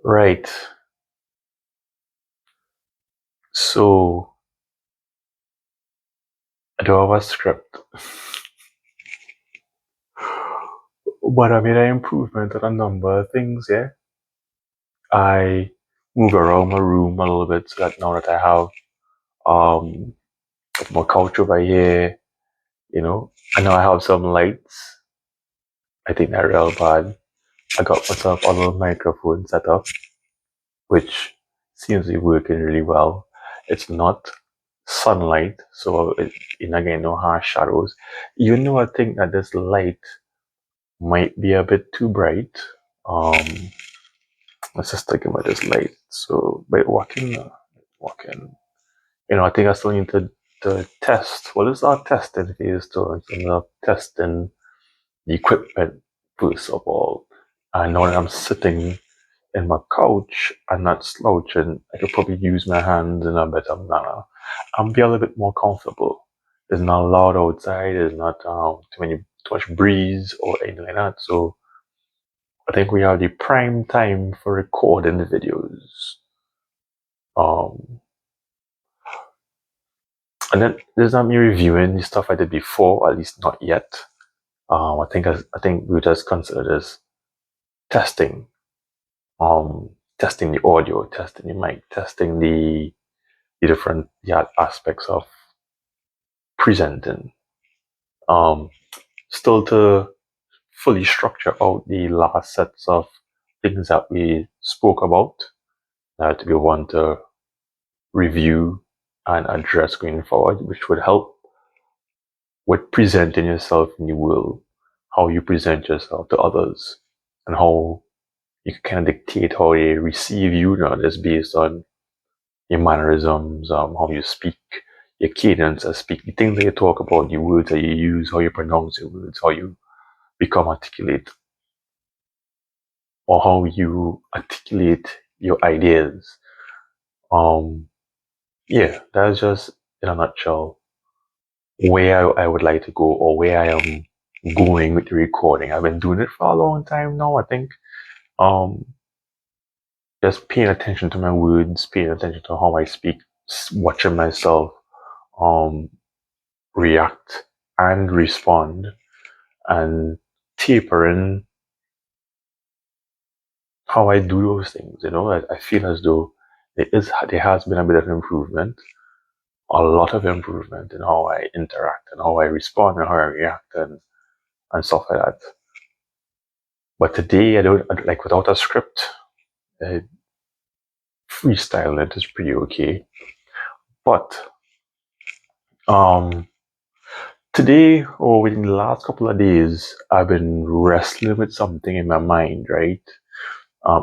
Right. So I do have a script, but I made an improvement on a number of things. Yeah, I move around my room a little bit so that now that I have um more couch over here, and now I have some lights. I think they're real bad. I got myself a little microphone set up, which seems to be working really well. It's not sunlight, so again, no harsh shadows. Even though I think that this light might be a bit too bright. Um, let's just think about this light. So by walking, I think I still need to test. What is our testing phase to in terms of testing the equipment first of all? And now that I'm sitting in my couch and not slouching, I could probably use my hands in a better manner and be a little bit more comfortable. There's not loud outside. There's not too much breeze or anything like that. So I think we have the prime time for recording the videos. Um, and then there's not me reviewing the stuff I did before, at least not yet. I think we just consider this testing. Testing the audio, testing the mic, testing the different aspects of presenting. Um, Still to fully structure out the last sets of things that we spoke about that we want to review and address going forward, which would help with presenting yourself in the world, how you present yourself to others, and how you can kind of dictate how they receive you, not just based on your mannerisms, how you speak, your cadence of speak, the things that you talk about, the words that you use, how you pronounce your words, how you become articulate, or how you articulate your ideas. Um, yeah, that's just in a nutshell where I would like to go or where I am going with the recording. I've been doing it for a long time now. I think um, just paying attention to my words, paying attention to how I speak, watching myself um, react and respond, and tapering how I do those things. I feel as though there has been a bit of improvement, a lot of improvement in how I interact and how I respond and how I react and stuff like that. But today, I don't like without a script. Uh, Freestyle it is pretty okay. But um, today or within the last couple of days, I've been wrestling with something in my mind. Right?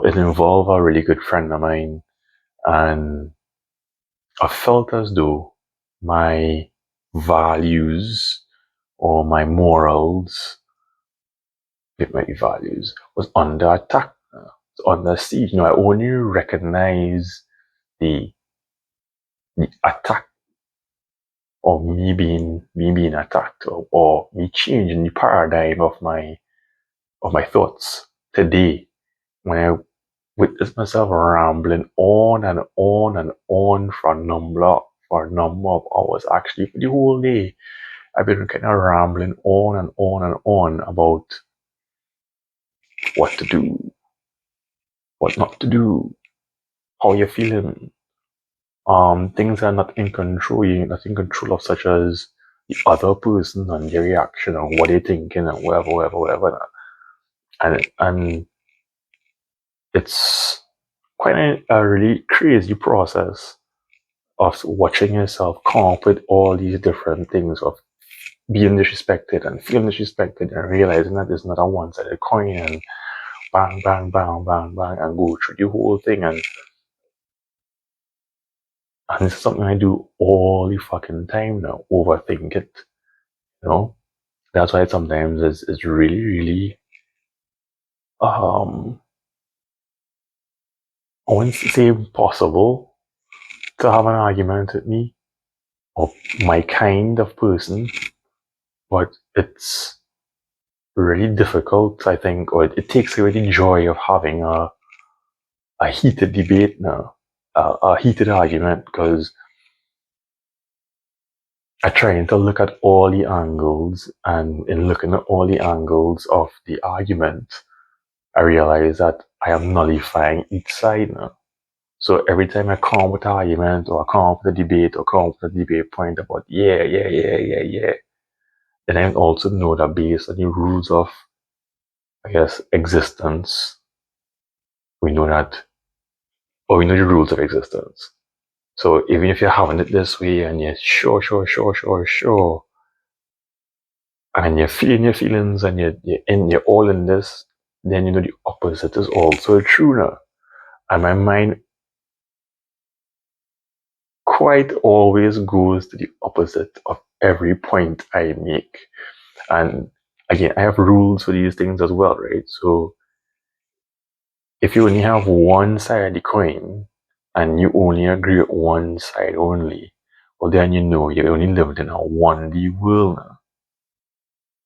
It involved a really good friend of mine, and I felt as though my values or my morals, if my values, was under attack, under siege. I only recognize the attack or me being attacked or me changing the paradigm of my thoughts today when I witness myself rambling on and on and on for a number of hours. Actually, for the whole day, I've been kind of rambling on and on and on about what to do, what not to do, how you're feeling, things are not in control. You're not in control of, such as the other person and their reaction and what they're thinking and whatever, whatever, whatever. And it's quite a really crazy process of watching yourself come up with all these different things of being disrespected and feeling disrespected and realizing that it's not a one-sided coin and bang, bang, bang, bang, bang, and go through the whole thing. And it's something I do all the fucking time now, overthink it, you know? That's why sometimes it's really, really, um, I wouldn't say impossible to have an argument with me or my kind of person, but it's really difficult, I think, or it takes away the joy of having a heated debate now, a heated argument, because I trying to look at all the angles, and in looking at all the angles of the argument, I realize that I am nullifying each side now. So every time I come up with an argument, or I come up with a debate, or come up with a debate point about yeah, then I also know that based on the rules of, I guess, existence, we know that, or we know the rules of existence. So even if you're having it this way and you're sure, and you're feeling your feelings and you're all in this, then you know the opposite is also true now. And my mind quite always goes to the opposite of every point I make. And again, I have rules for these things as well, right? So if you only have one side of the coin and you only agree with one side only, well, then you know you're only living in a 1D world now,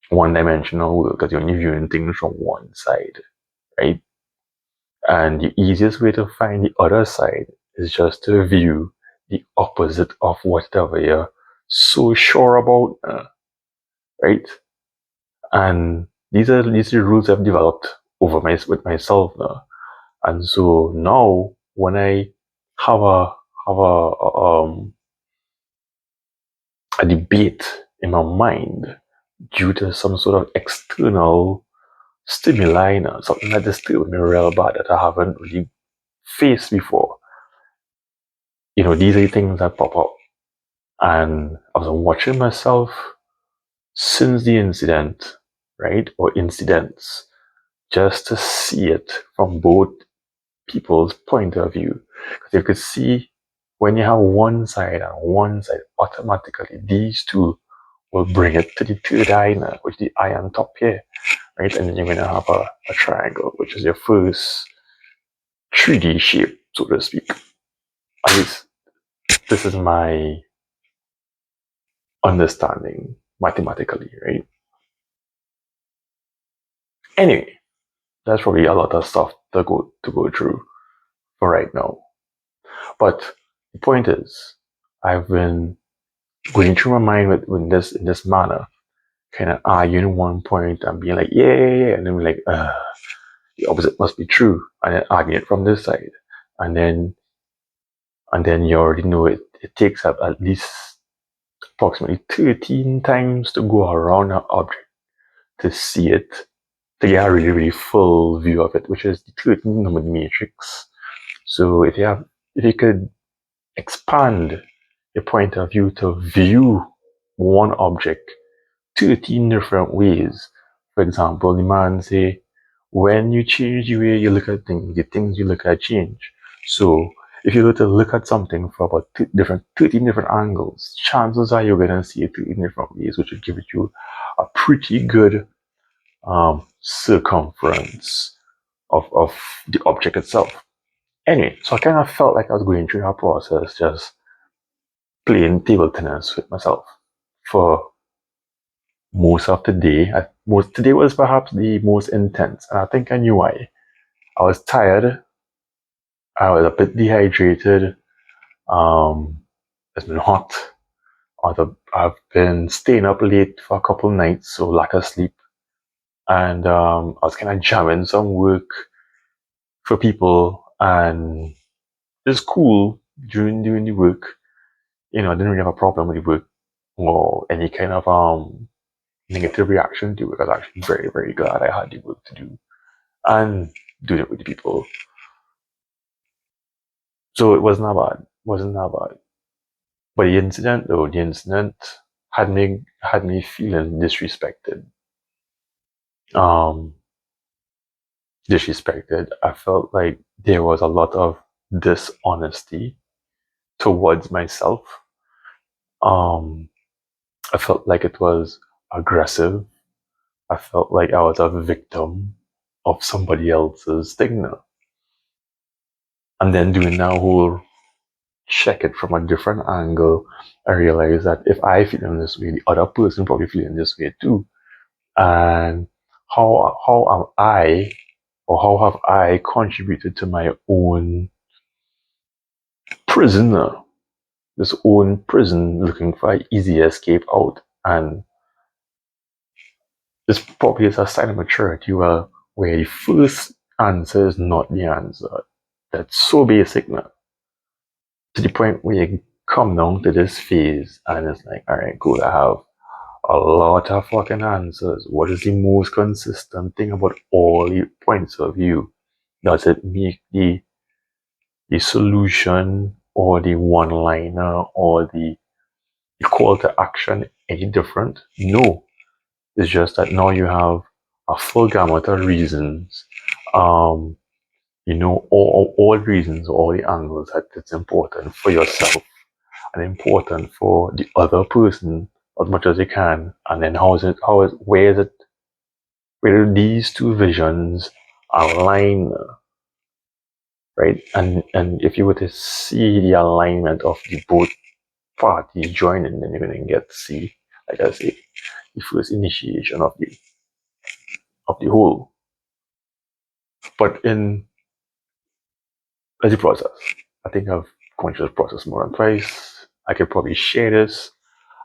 one dimensional world, because you're only viewing things from one side, right? And the easiest way to find the other side is just to view the opposite of whatever you're so sure about, right? And these are rules I've developed over with myself now. And so now when I have a debate in my mind due to some sort of external stimuli, something that disturbs me real bad that I haven't really faced before, these are the things that pop up. And I was watching myself since the incident, right? Or incidents, just to see it from both people's point of view. Because you could see when you have one side and one side, automatically these two will bring it to the third eye now, which is the eye on top here, right? And then you're going to have a triangle, which is your first 3D shape, so to speak. At least this is my understanding mathematically, right? Anyway, that's probably a lot of stuff to go through for right now. But the point is, I've been going through my mind with this in this manner, kind of arguing one point and being like, yeah, and then we're like, the opposite must be true, and then arguing it from this side, and then you already know it takes up at least approximately 13 times to go around an object to see it, to get a really, really full view of it, which is the 13 number matrix. So if you could expand your point of view to view one object 13 different ways. For example, the man say, when you change the way you look at things, the things you look at change. So if you were to look at something from about 13 different angles, chances are you're going to see it 13 different ways, which will give you a pretty good circumference of the object itself. Anyway, so I kind of felt like I was going through that process, just playing table tennis with myself for most of the day. Today was perhaps the most intense, and I think I knew why. I was tired. I was a bit dehydrated. It's been hot. I've been staying up late for a couple nights, so lack of sleep. And I was kind of jamming some work for people, and it's cool during the work. I didn't really have a problem with the work or any kind of negative reaction to it. I was actually very, very glad I had the work to do and doing it with the people. So it wasn't that bad. But the incident had me feeling disrespected. Um, Disrespected. I felt like there was a lot of dishonesty towards myself. I felt like it was aggressive. I felt like I was a victim of somebody else's thing now. And then doing that whole check it from a different angle, I realized that if I feel in this way, the other person probably feeling this way too. And how am I or how have I contributed to my own prisoner, this own prison looking for an easy escape out. And this probably is a sign of maturity where the first answer is not the answer. That's so basic now. To the point where you come down to this phase and it's like, all right, cool, I have a lot of fucking answers. What is the most consistent thing about all the points of view? Does it make the solution or the one liner or the call to action any different? No. It's just that now you have a full gamut of reasons. All reasons, all the angles that it's important for yourself and important for the other person as much as you can. And then where do these two visions align, right? And if you were to see the alignment of the both parties joining, then you're gonna get to see, like I say, the first initiation of the whole. But in as a process, I think I've gone through this process more than twice. I could probably share this.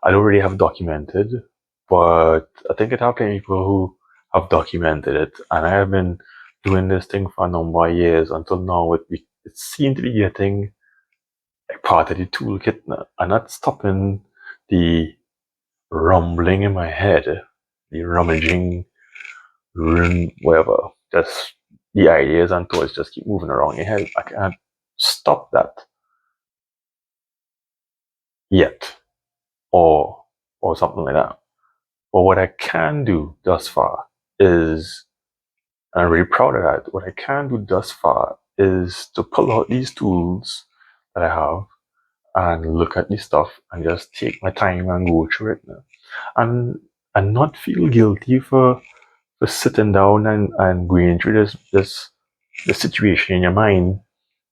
I don't really have documented, but I think it have plenty of people who have documented it, and I have been doing this thing for a number of years until now. It seemed to be getting like part of the toolkit now, and not stopping the rumbling in my head, the rummaging, whatever. Just the ideas and thoughts just keep moving around your head. I can't stop that yet, or something like that. But what I can do thus far is, and I'm really proud of that. What I can do thus far is to pull out these tools that I have and look at this stuff and just take my time and go through it now. And not feel guilty for sitting down and going through the situation in your mind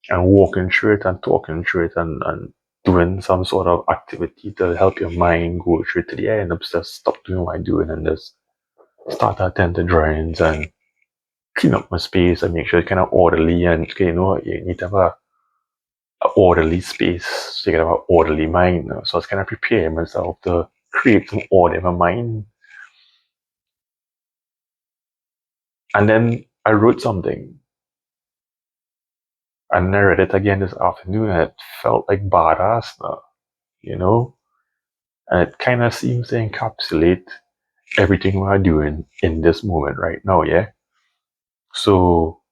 and walking through it and talking through it and doing some sort of activity to help your mind go through it to the end. Just stop doing what I'm doing and just start to attend to drawings and clean up my space and make sure it's kind of orderly. And you need to have a orderly space so you can have an orderly mind. So I was kind of preparing myself to create some order in my mind. And then I wrote something and I read it again this afternoon and it felt like badass now, you know? And it kind of seems to encapsulate everything we're doing in this moment right now, yeah? So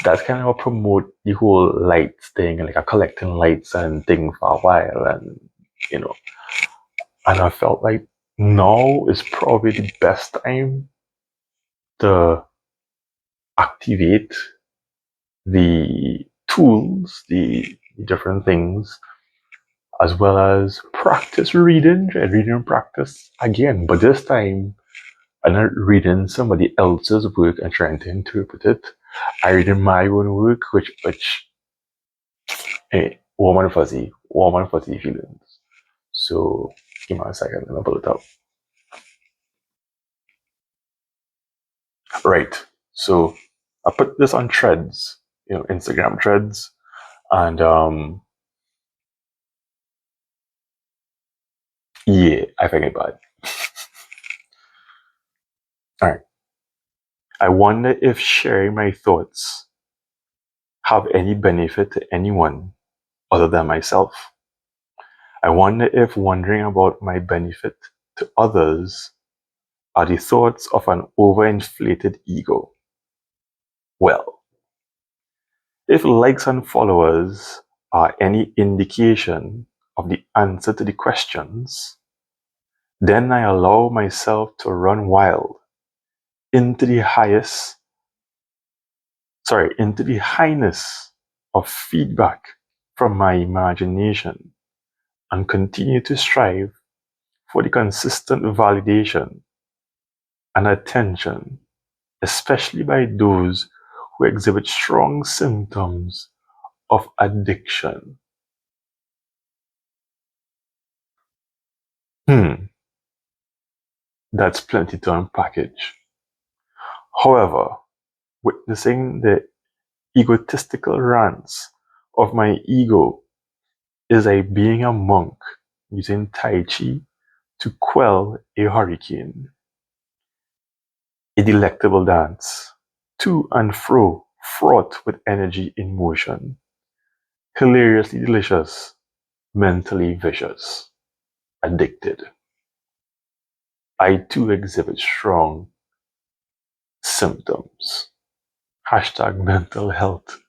that's kind of promote the whole lights thing, like a collecting lights and thing for a while, you know, and I felt like now is probably the best time to activate the tools, the different things, as well as practice reading practice again. But this time, I'm not reading somebody else's work and trying to interpret it. I read my own work, which hey, warm and fuzzy feelings. So give me a second, and I'll pull it up. Right. So I put this on threads, Instagram threads, and yeah, I find it bad. All right. I wonder if sharing my thoughts have any benefit to anyone other than myself. I wonder if wondering about my benefit to others are the thoughts of an overinflated ego. Well, if likes and followers are any indication of the answer to the questions, then I allow myself to run wild into the into the highness of feedback from my imagination and continue to strive for the consistent validation and attention, especially by those who exhibit strong symptoms of addiction. That's plenty to unpackage. However, witnessing the egotistical rants of my ego is like being a monk using Tai Chi to quell a hurricane. A delectable dance, to and fro, fraught with energy in motion, hilariously delicious, mentally vicious, addicted. I too exhibit strong symptoms. Hashtag mental health.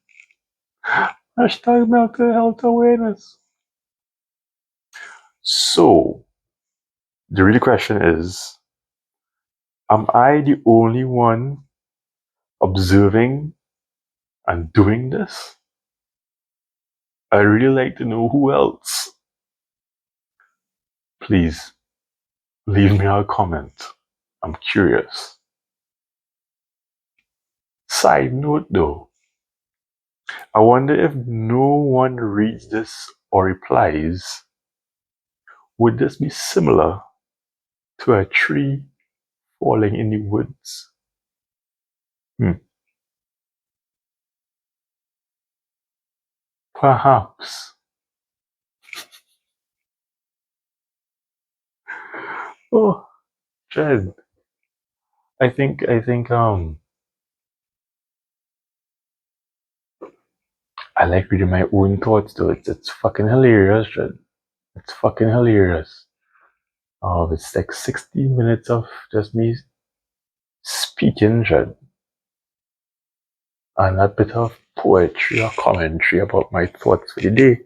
Hashtag mental health awareness. So, the real question is, am I the only one observing and doing this? I'd really like to know who else. Please leave me a comment. I'm curious. Side note though, I wonder if no one reads this or replies, would this be similar to a tree falling in the woods? Perhaps. Oh, Jed. I think I like reading my own thoughts though. It's fucking hilarious, Jed. It's fucking hilarious. It's like 60 minutes of just me speaking, Jed. And a bit of poetry or commentary about my thoughts for the day.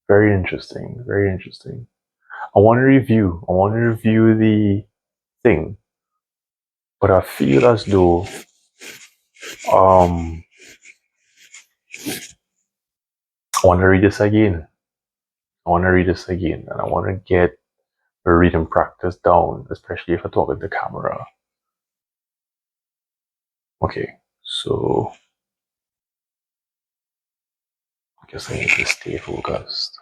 Very interesting. Very interesting. I want to review the thing, but I feel as though um I want to read this again. I want to read this again, and I want to get the reading practice down, especially if I talk with the camera. Okay, so I guess I need to stay focused.